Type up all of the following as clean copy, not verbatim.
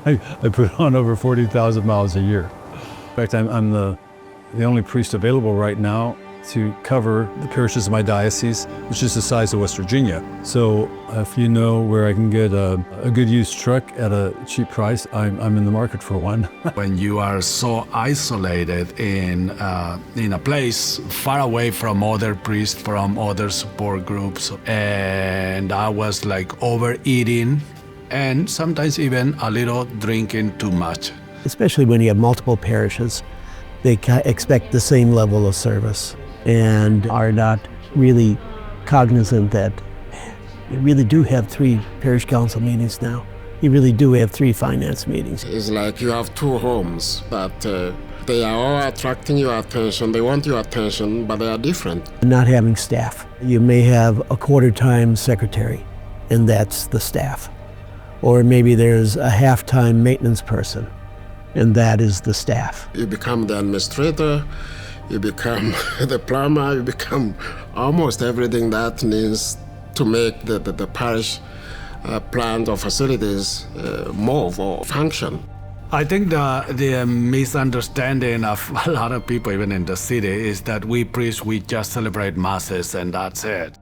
I put on over 40,000 miles a year. In fact, I'm the only priest available right now to cover the parishes of my diocese, which is the size of West Virginia. So if you know where I can get a good used truck at a cheap price, I'm in the market for one. When you are so isolated in a place far away from other priests, from other support groups, and I was like overeating and sometimes even a little drinking too much. Especially when you have multiple parishes, they expect the same level of service and are not really cognizant that you really do have 3 parish council meetings now. You really do have 3 finance meetings. It's like you have 2 homes, but they are all attracting your attention. They want your attention, but they are different. Not having staff. You may have a quarter-time secretary, and that's the staff. Or maybe there's a half-time maintenance person, and that is the staff. You become the administrator, you become the plumber, you become almost everything that needs to make the parish plans or facilities move or function. I think the misunderstanding of a lot of people, even in the city, is that we priests, we just celebrate masses and that's it.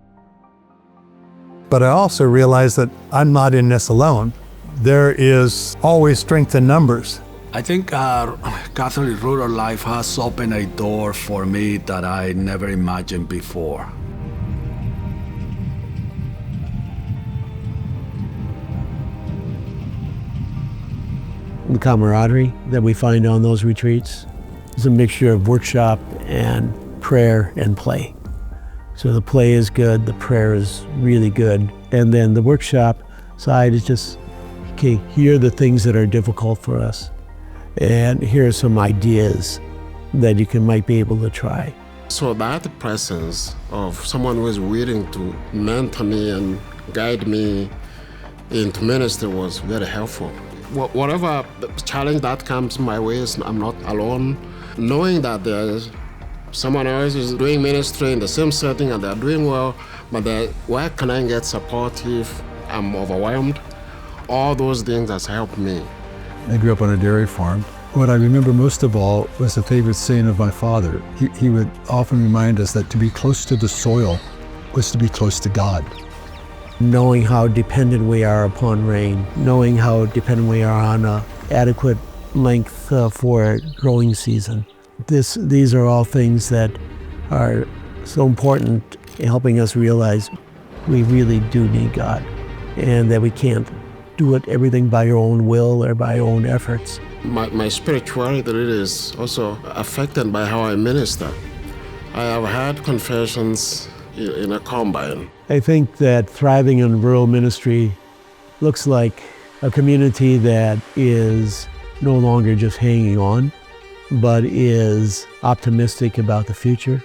But I also realize that I'm not in this alone. There is always strength in numbers. I think Catholic rural life has opened a door for me that I never imagined before. The camaraderie that we find on those retreats is a mixture of workshop and prayer and play. So the play is good, the prayer is really good, and then the workshop side is just, okay, here are the things that are difficult for us, and here are some ideas that you might be able to try. So that presence of someone who is willing to mentor me and guide me into ministry was very helpful. Whatever challenge that comes my way, I'm not alone. Knowing that there's someone else is doing ministry in the same setting and they're doing well, but where can I get support if I'm overwhelmed? All those things has helped me. I grew up on a dairy farm. What I remember most of all was a favorite saying of my father. He would often remind us that to be close to the soil was to be close to God. Knowing how dependent we are upon rain, knowing how dependent we are on adequate length for growing season. These are all things that are so important in helping us realize we really do need God and that we can't do everything by your own will or by your own efforts. My spirituality is also affected by how I minister. I have had confessions in a combine. I think that thriving in rural ministry looks like a community that is no longer just hanging on, but is optimistic about the future,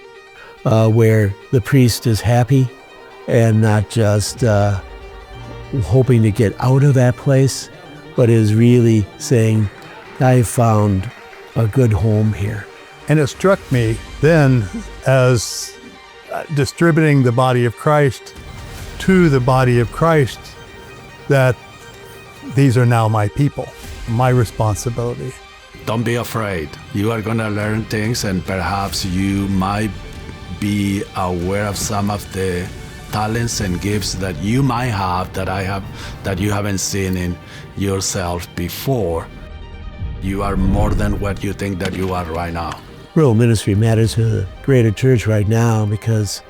where the priest is happy and not just hoping to get out of that place, but is really saying, I found a good home here. And it struck me then as distributing the body of Christ to the body of Christ that these are now my people, my responsibility. Don't be afraid. You are going to learn things and perhaps you might be aware of some of the talents and gifts that you might have that you haven't seen in yourself before. You are more than what you think that you are right now. Rural ministry matters to the greater church right now because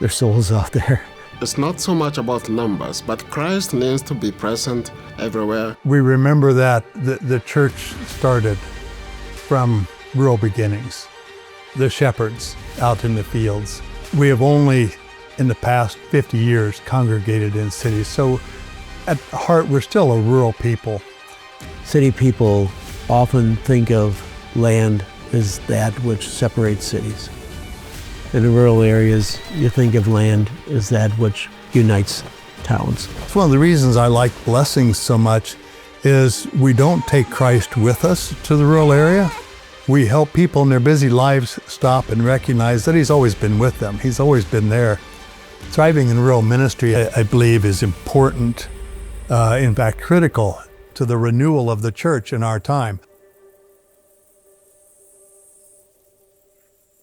there's souls out there. It's not so much about numbers, but Christ needs to be present everywhere. We remember that the church started from rural beginnings, the shepherds out in the fields. We have only, in the past 50 years, congregated in cities. So at heart, we're still a rural people. City people often think of land as that which separates cities. In the rural areas, you think of land as that which unites towns. It's one of the reasons I like blessings so much is we don't take Christ with us to the rural area. We help people in their busy lives stop and recognize that He's always been with them. He's always been there. Thriving in rural ministry, I believe, is important in fact critical to the renewal of the church in our time.